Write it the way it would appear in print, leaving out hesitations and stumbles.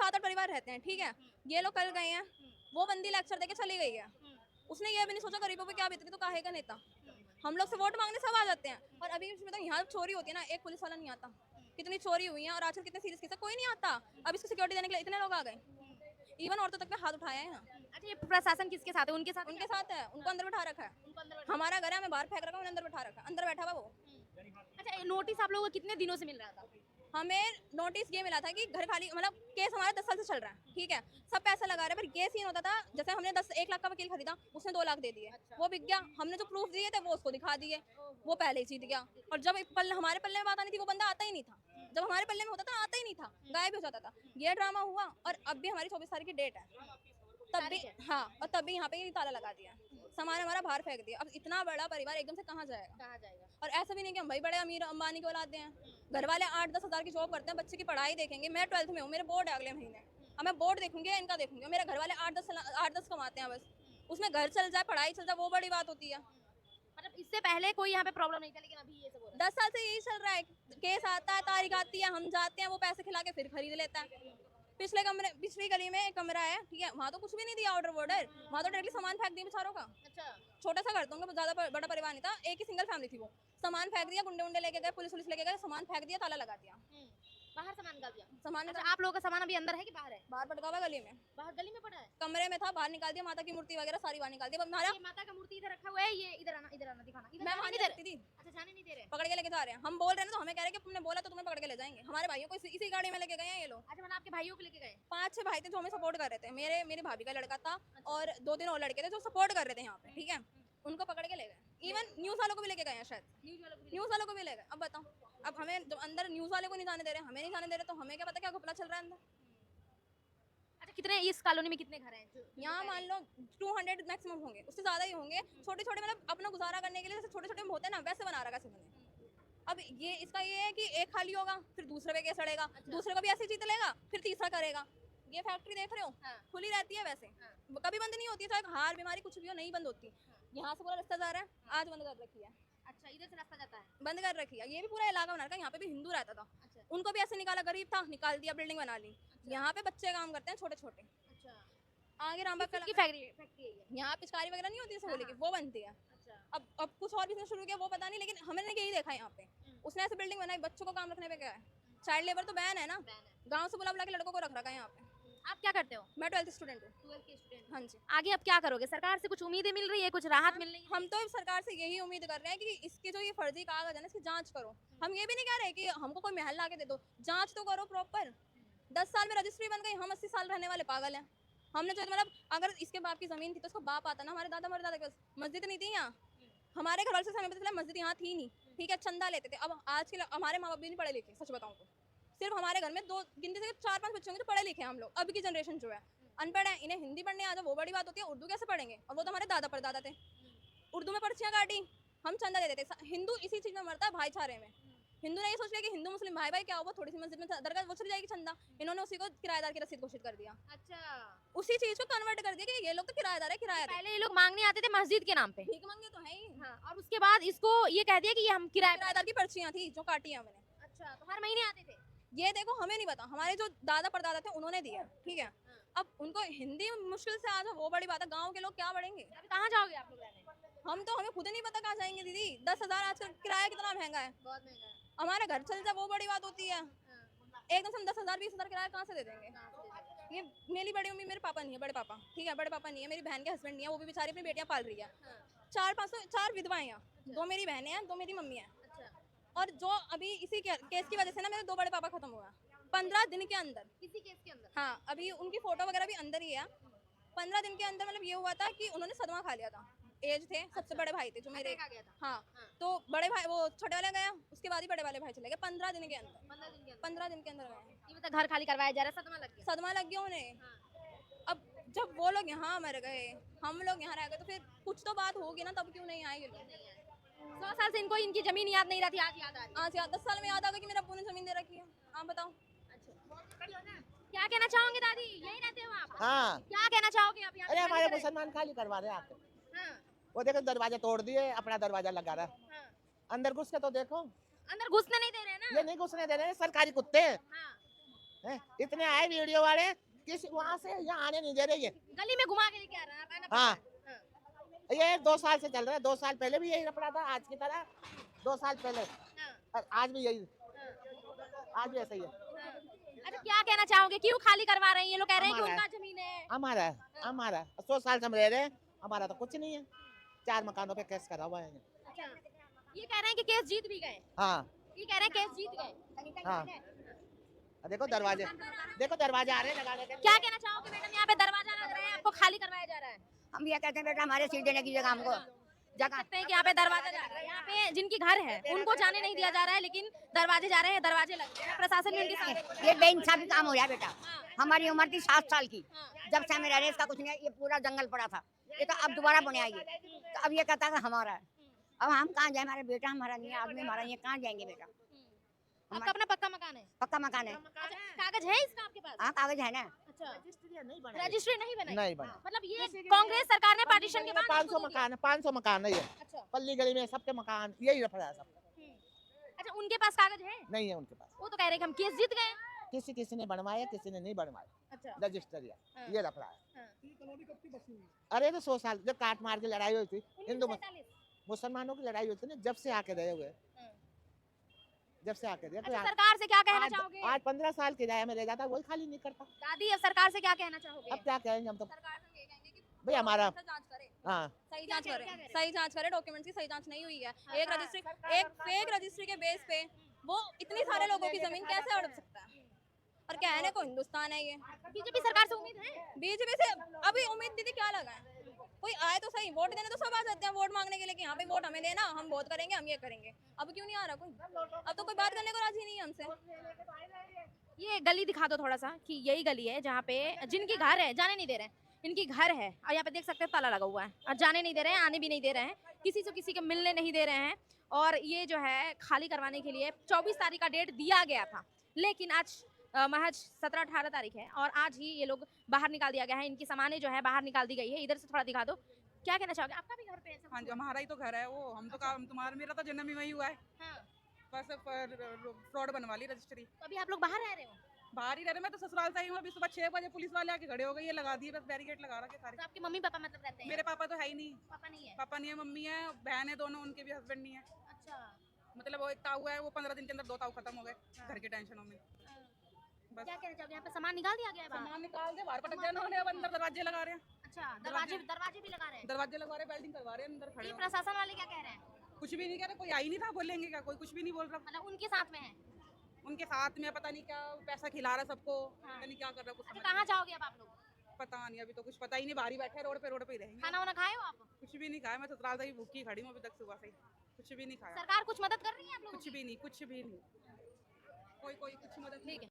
7-8 परिवार रहते हैं, ठीक है। ये लोग कल गए हैं, वो बंदी लेक्चर देके चली गई है, उसने ये भी नहीं सोचा गरीबों पे क्या बीतेगी, तो काहे का नेता। हम लोग से वोट मांगने सब आ जाते हैं, और अभी इसमें तो यहाँ चोरी होती है ना, एक पुलिस वाला नहीं आता। कितनी चोरी हुई है, और आजकल कितने सीरियस केस है, कोई नहीं आता। अब इसको सिक्योरिटी देने के लिए इतने लोग आ गए, इवन औरतों तक पे हाथ उठाया है यहाँ। अच्छा, ये प्रशासन किसके साथ है? उनके साथ है उनके क्या? साथ है, उनको अंदर बिठा रखा है। उनको अंदर बैठा- हमारा घर है, हमें बाहर फेंक रखा है, उन्हें अंदर बिठा रखा है, अंदर बैठा हुआ वो। अच्छा, ये नोटिस आप लोगों को कितने दिनों से मिल रहा था? हमें नोटिस ये मिला था कि घर खाली, मतलब केस हमारा 10 साल से चल रहा है, ठीक है, सब पैसा लगा रहे हैं, पर ये सीन होता था, जैसे हमने 1 लाख का वकील खरीदा, उसने 2 लाख दे दिए, वो बिक गया। हमने जो प्रूफ दिए थे वो उसको दिखा दिए, वो पहले ही जीत गया। और जब हमारे पल्ले में बात आनी थी, वो बंदा आता ही नहीं था। जब हमारे पल्ले में होता था, आता ही नहीं था, गायब हो जाता था। ये ड्रामा हुआ, और अब भी हमारी 24 तारीख की डेट है, तब भी, हाँ, और तब भी यहाँ पे ही ताला लगा दिया, सामान हमारा बाहर फेंक दिया। अब इतना बड़ा परिवार एकदम से कहाँ जाएगा? कहाँ जाएगा? और ऐसा भी नहीं कि हम भाई बड़े अमीर अंबानी के औलाद हैं, घर वाले 8-10 हज़ार की जॉब करते हैं, बच्चे की पढ़ाई देखेंगे। मैं 12th में हूँ, मेरे बोर्ड है अगले महीने, अब मैं बोर्ड देखूंगी, इनका देखूंगी। मेरे घर वाले 8-10 कमाते हैं बस, उसमें घर चल जाए, पढ़ाई चल जाए, वो बड़ी बात होती है। मतलब इससे पहले कोई यहाँ पे प्रॉब्लम नहीं था, लेकिन अभी ये सब हो रहा 10 साल से यही चल रहा है, केस आता है, तारीख आती है, हम जाते हैं, वो पैसे खिला के फिर खरीद लेता है। पिछली गली में एक कमरा है, ठीक है, वहाँ तो कुछ भी नहीं दिया ऑर्डर वॉर्डर, वहाँ तो डायरेक्टली सामान फेंक दिया बेचारों का। है। अच्छा, छोटा सा घर था उनका, ज्यादा बड़ा परिवार नहीं था, एक ही सिंगल फैमिली थी वो। सामान फेंक दिया, गुंडे उंडे लेके गए, पुलिस लेके गए, सामान फेंक दिया, ताला लगा दिया। बाहर सामान निकाल दिया। सामान अच्छा, आप लोगों का सामान अभी अंदर है कि बाहर है? बाहर पटका हुआ गली में, बाहर गली में पड़ा है। कमरे में था, बाहर निकाल दिया, माता की मूर्ति वगैरह सारी बाहर निकाल दिया। अब हमारा, ये माता का मूर्ति इधर रखा हुआ है, ये इधर आना दिखाना। इधर मैं जाने वहाँ नहीं नहीं दे सकती रहे। थी, अच्छा, जाने नहीं दे रहे। पकड़ के लेके जा रहे हैं। हम बोल रहे हैं ना, तो हमें कह रहे हैं कि तुमने बोला तो तुम्हें पकड़ के ले जाएंगे। हमारे भाइयों को इसी गाड़ी में लेके गए हैं ये लोग। अच्छा, मैंने आपके भाइयों को लेके गए। 5-6 भाई थे जो हमें सपोर्ट कर रहे थे, मेरी भाभी का लड़का था, और 2-3 और लड़के थे जो सपोर्ट कर रहे थे यहाँ पे, ठीक है। उनको पकड़ के ले गए, इवन न्यूज़ वालों को भी लेके गए हैं शायद, न्यूज़ वालों को भी ले गए। अब बताओ, अब हमें जब अंदर न्यूज़ वाले को नहीं जाने दे रहे, हमें नहीं जाने दे रहे, तो हमें क्या पता क्या घपला चल रहा है अंदर। अच्छा, कितने इस कॉलोनी में कितने घर हैं? यहाँ मान लो 200 मैक्सिमम होंगे, उससे ज़्यादा ही होंगे। छोटे छोटे, मतलब अपना गुजारा करने के लिए जैसे छोटे छोटे होते हैं ना, वैसे बना रखा है सबने। अब ये इसका ये है कि एक खाली होगा, फिर दूसरे पे केस लड़ेगा, दूसरे को भी ऐसे जीत लेगा, फिर तीसरा करेगा। ये फैक्ट्री देख रहे हो, हाँ। खुली रहती है वैसे, कभी बंद नहीं होती है, चाहे हार बीमारी कुछ भी हो, नहीं बंद होती। यहाँ से पूरा रास्ता जा रहा है, आज बंद कर रखी है, अच्छा, इधर से रास्ता जाता है। बंद कर रखी है। ये भी पूरा इलाका बना रखा है, यहाँ पे भी हिंदू रहता था, अच्छा, उनको भी ऐसे निकाला, गरीब था, निकाल दिया, बिल्डिंग बना ली। यहाँ पे बच्चे काम करते हैं छोटे छोटे, अच्छा। आगे रामबाग की कला, फैक्ट्री है ये। यहाँ पिचकारी वगैरह नहीं होती जैसे होली की, वो बनती है। अच्छा, अब कुछ और बिजनेस शुरू किया, वो पता नहीं, लेकिन हमने यही देखा है यहाँ पे। उसने ऐसे बिल्डिंग बनाई, बच्चों को काम रखने पे क्या है, चाइल्ड लेबर तो बैन है ना, बैन है। गांव से बुला बुला के लड़कों को रख रखा है यहाँ पे। आप क्या करते हो? मैं 12th स्टूडेंट हूँ। 12th के स्टूडेंट। हाँ जी। आगे अब क्या करोगे? सरकार से कुछ उम्मीदें मिल रही है, कुछ राहत मिल रही है? हम तो सरकार से यही उम्मीद कर रहे हैं कि इसके जो ये फर्जी कागज है ना, इसकी जांच करो। हम ये भी नहीं कह रहे कि हमको कोई महल ला के दे दो, जांच तो करो प्रॉपर। 10 साल में रजिस्ट्री बन गई, हम 80 साल रहने वाले पागल हैं। हमने जो, मतलब अगर इसके बाप की जमीन थी तो उसका बाप आता ना, हमारे दादा के पास मस्जिद नहीं थी यहाँ, हमारे घर वाले से हमें पता चला मस्जिद यहाँ थी नहीं, ठीक है, चंदा लेते थे। अब आज के हमारे माँ बाप भी नहीं पढ़े लिखे, सच बताऊँ तो सिर्फ हमारे घर में 2 गिनती से 4-5 बच्चे होंगे जो पढ़े लिखे हैं। हम लोग अब की जनरेशन जो है अनपढ़ है, इन्हें हिंदी पढ़ने आ जाए वो बड़ी बात होती है, उर्दू कैसे पढ़ेंगे? और वो तो हमारे दादा परदादा थे, उर्दू में पर्चियाँ काटी, हम चंदा देते थे। हिंदू इसी चीज़ में मरता है, भाईचारे में। हिंदू ने ये सोच लिया कि हिंदू मुस्लिम भाई भाई क्या होगा, थोड़ी सी मस्जिद में दरगाह वो चली जाएगी चंदा, इन्होंने उसी को किराएदार की रसीद घोषित कर दिया। अच्छा, उसी चीज को कन्वर्ट कर दिया कि ये लोग तो किराएदार है, किराया दे। पहले ये लोग मांगने आते थे मस्जिद के नाम पे। भीख मांगे तो है ही। हाँ, और उसके बाद इसको ये कह दिया कि ये हम किराए पे। किराएदार की पर्चियां थी जो काटी है मैंने। अच्छा, तो हर महीने आते थे। ये देखो, हमें नहीं पता, हमारे जो दादा परदादा थे उन्होंने दिया, ठीक है। अब उनको हिंदी मुश्किल से आ जाए वो बड़ी बात है, गाँव के लोग क्या पढ़ेंगे? अभी कहाँ जाओगे आप लोग रहने? हमें खुद नहीं पता कहाँ जाएंगे दीदी। 10,000 आजकल किराया कितना महंगा है, बहुत महंगा है। हमारा घर चल जाए वो बड़ी बात होती है। एकदम से हम 10,000 20,000 किराया कहाँ से दे देंगे? ये मेरी बड़ी मम्मी, मेरे पापा नहीं है, बड़े पापा, ठीक है, बड़े पापा नहीं है, मेरी बहन के हस्बैंड नहीं है, वो भी बेचारी अपनी बेटियां पाल रही है। 4 विधवाएं हैं, 2 मेरी बहनें हैं, 2 मेरी मम्मी है। और जो अभी इसी केस की वजह से ना मेरे 2 बड़े पापा खत्म हुआ 15 दिन के अंदर। इसी केस के अंदर? हाँ, अभी उनकी फोटो वगैरह भी अंदर ही है। 15 दिन के अंदर, मतलब ये हुआ था कि उन्होंने सदमा खा लिया था। एज थे, सबसे बड़े भाई थे जो मेरे। अटैक आ गया था? हाँ, तो बड़े भाई, वो छोटे वाले गया, उसके बाद ही बड़े वाले भाई चले गए 15 दिन के अंदर। 15 दिन के अंदर? 15 दिन के अंदर गए, ये मतलब घर खाली करवाया जा रहा है, सदमा लग गया। सदमा लग गया उन्हें। अब जब वो लोग यहाँ मर गए, हम लोग यहाँ रह गए, तो फिर कुछ तो बात होगी ना, तब क्यों नहीं आए ये लोग? 100 साल से इनको इनकी जमीन याद नहीं रहती, आज याद आ रही है। आज याद 10 साल में याद आ गया कि मेरा अब्बू ने जमीन दे रखी है। आप बताओ। क्या कहना चाहोगे दादी? यही रहते हो आप? हाँ, क्या कहना चाहोगे आप यहाँ पे? अरे हमारे खाली करे? मुसलमान खाली करवा रहे हैं आके। हाँ, वो देखो दरवाजा तोड़ दिए, अपना दरवाजा लगा रहा है। हाँ। अंदर घुस के तो देखो, अंदर घुसने नहीं दे रहे हैं ना? ये नहीं घुसने दे रहे हैं, सरकारी कुत्ते हैं। हाँ, हैं? इतने आए वीडियो वाले किस वहाँ से यहाँ आने नहीं दे रही है। गली में घुमा के लेके आ रहा है, आप आना हाँ। पड़ता है। हाँ, ये 2 साल से चल रहा है, 2 साल पहले भी यही लफड़ा था आज की तरह, 2 साल पहले हाँ, और आज भी यही, हाँ, आज भी ऐसा ही है। हाँ। अच्छा, क्या कहना चाहोगे, क्यों खाली करवा रहे हैं? ये लोग कह रहे हैं कि हमारा उनका जमीन है। हमारा है, हमारा 100 साल से हम रह रहे हैं, हमारा तो कुछ नहीं है। 4 मकानों पे केस करा हुआ है। अच्छा, ये कह रहे हैं कि केस जीत भी गए। हाँ ये कह रहे हैं केस जीत गए। हाँ, देखो दरवाजे आ रहे हैं लगाने के लिए। क्या कहना चाहोगे मैडम, यहाँ पे दरवाजा लग रहा है, आपको खाली करवाया जा रहा है? हम ये कहते हैं बेटा हमारे सीट देने की जगह हमको जगह कहते हैं कि यहाँ पे दरवाजा लग रहा है, यहाँ पे जिनकी घर है उनको जाने नहीं दिया जा रहा है, लेकिन दरवाजे जा रहे हैं, दरवाजे लग रहे हैं। प्रशासन भी उनके साथ है। ये बेइंसाफी काम हो रहा है बेटा। हाँ, हमारी उम्र थी 7 साल की, हाँ, जब से हमें रह रहे इसका कुछ नहीं है। ये पूरा जंगल पड़ा था, ये तो अब दोबारा बने आई है। तो अब ये कहता है कि हमारा है। अब हम कहाँ जाए, हमारे बेटा हमारा नहीं है, आदमी हमारा नहीं है, कहाँ जाएंगे बेटा। आपका अपना पक्का मकान है? पक्का मकान है। अच्छा, कागज है इसका आपके पास? हाँ कागज है ना। अच्छा, नहीं बना, रजिस्ट्री नहीं बनाई? नहीं बना। मतलब ये कांग्रेस सरकार ने पार्टीशन के बाद 500 मकान है, 500 मकान है ये अच्छा, पल्ली गली में, सबके मकान यही लफड़ा है सब। अच्छा, उनके पास कागज है? नहीं है उनके पास, वो तो कह रहे हैं कि हम केस जीत गए। किसी ने बनवाया, किसी ने नहीं बनवाया, अच्छा, रजिस्टर हाँ। ये लफड़ा है। हाँ। अरे तो 100 साल जब काट मार के लड़ाई हुई थी, हिंदू 1947। मुसलमानों की लड़ाई हुई थी ना, जब से आके रहे हुए, हाँ। जब से आके रहे। अच्छा, सरकार से क्या कहना आज चाहोगे? आज 15 साल किराया में रह जाता, वही खाली नहीं करता। दादी, अब सरकार से क्या कहना चाहोगे? अब क्या कहेंगे हम तो, सरकार से हम ये कहेंगे कि भाई हमारा जांच करे, हाँ सही जांच क्या करे, कह रहे हैं? सही जांच करे, डॉक्यूमेंट्स की सही जांच नहीं हुई है। एक फेक रजिस्ट्री के बेस पे वो इतनी सारे लोगों की जमीन कैसे हड़प सकता है? और कहने को हिंदुस्तान है ये। बीजेपी सरकार से उम्मीद है? बीजेपी से अभी उम्मीद दीदी क्या लगा है? कोई आए तो सही, वोट देने तो सब आ जाते हैं वोट मांगने के लिए कि यहाँ पे वोट हमें देना, हम वोट करेंगे, हम ये करेंगे। अब क्यों नहीं आ रहा कोई? अब तो कोई बात करने को राजी नहीं है हमसे। ये गली दिखा दो थोड़ा सा, कि यही गली है जहाँ पे जिनकी घर है जाने नहीं दे रहे हैं, इनकी घर है और यहाँ पे देख सकते हैं ताला लगा हुआ है और जाने नहीं दे रहे हैं, आने भी नहीं दे रहे हैं, किसी से किसी के मिलने नहीं दे रहे हैं। और ये जो है खाली करवाने के लिए 24 तारीख का डेट दिया गया था, लेकिन आज महज 17-18 तारीख है और आज ही ये लोग बाहर निकाल दिया गया है। इनकी सामानें जो है बाहर निकाल दी गई है। इधर से थोड़ा दिखा दो, क्या कहना चाहोगे? आपका भी घर पे है? हाँ जी, हमारा ही तो घर है वो। हम तो काम तुम्हारा, मेरा तो जन्म ही वही हुआ है। हाँ, बस फ्रॉड बनवा ली रजिस्ट्री। तो अभी आप लोग बाहर रह रहे हो? बाहर ही रह रहे, मैं तो ससुराल से ही हूँ। अभी सुबह 6 बजे पुलिस वाले आके खड़े हो गए, ये लगा दिए, बस बैरिकेड लगा रखे सारे। तो आपके मम्मी पापा मतलब रहते हैं? मेरे पापा तो है ही नहीं, पापा नहीं है? पापा नहीं है, मम्मी है, बहन है दोनों, उनके भी हस्बैंड नहीं है। अच्छा, मतलब वो एक ताऊ है, वो 15 दिन के अंदर 2 ताऊ खत्म हो गए घर के टेंशनों में। बस क्या कहना चाहोगे? यहाँ पे सामान निकाल दिया गया है बाहर? सामान निकाल दे, बाहर पटक जाना, अब अंदर दरवाजे लगा रहे हैं, अच्छा, दरवाजे भी लगा रहे हैं? दरवाजे लगवा रहे, वेल्डिंग करवा रहे हैं, अंदर खड़े ये हो। प्रशासन वाले क्या कह रहे हैं? कुछ भी नहीं कह रहे, कोई आई नहीं था, बोलेंगे क्या? कोई कुछ भी नहीं बोल रहा। मतलब उनके साथ में है? उनके साथ में पता नहीं क्या पैसा खिला रहा सबको, हाँ। पता नहीं क्या कर रहा, कुछ अच्छा, समझ कहाँ जाओगे अब आप लोग? नहीं। पता नहीं, अभी तो कुछ पता ही नहीं, बाहर ही बैठे रोड पे ही रहेंगे। खाना वाना खाए हो आप? कुछ भी नहीं खाया, मैं ससुराल से ही भूखी खड़ी हूँ अभी तक सुबह से ही, कुछ भी नहीं खाया, सरकार कुछ मदद कर रही है आप लोगों कुछ की? भी नहीं, कुछ भी नहीं, कोई कुछ मदद नहीं। ठीक है।